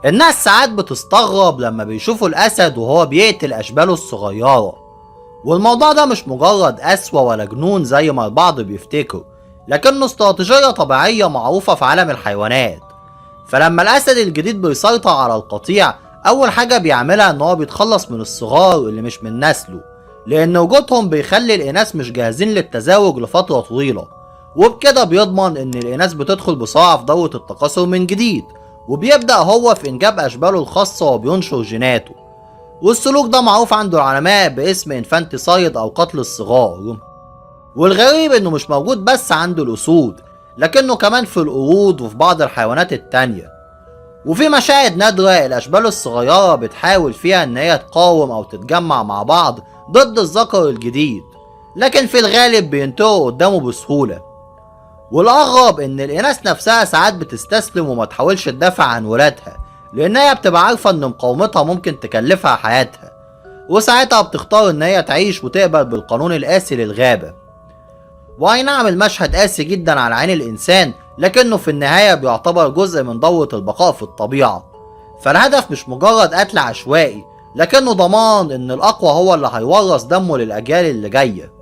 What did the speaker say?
الناس ساعات بتستغرب لما بيشوفوا الأسد وهو بيقتل أشباله الصغيرة، والموضوع ده مش مجرد قسوة ولا جنون زي ما البعض بيفتكروا، لكنه استراتيجية طبيعية معروفة في عالم الحيوانات. فلما الأسد الجديد بيسيطر على القطيع، أول حاجة بيعملها إن هو بيتخلص من الصغار اللي مش من نسله، لأن وجودهم بيخلي الإناث مش جاهزين للتزاوج لفترة طويلة، وبكده بيضمن إن الإناث بتدخل بسرعة في دورة التكاثر من جديد، وبيبدأ هو في إنجاب أشباله الخاصة وبينشر جيناته. والسلوك ده معروف عند العلماء باسم انفانتيسايد أو قتل الصغار. والغريب إنه مش موجود بس عند الأسود، لكنه كمان في القرود وفي بعض الحيوانات التانية. وفي مشاهد نادرة الأشبال الصغيرة بتحاول فيها إن هي تقاوم أو تتجمع مع بعض ضد الذكر الجديد، لكن في الغالب بينتهوا قدامه بسهولة. والأغرب إن الإناث نفسها ساعات بتستسلم وما تحاولش تدافع عن ولادها، لأن هي بتبقى عارفة إن مقاومتها ممكن تكلفها حياتها، وساعتها بتختار إن هي تعيش وتقبل بالقانون القاسي للغابة. وأي نعم المشهد قاسي جدا على عين الإنسان، لكنه في النهاية بيعتبر جزء من دورة البقاء في الطبيعة. فالهدف مش مجرد قتل عشوائي، لكنه ضمان إن الأقوى هو اللي هيورث دمه للأجيال اللي جاية.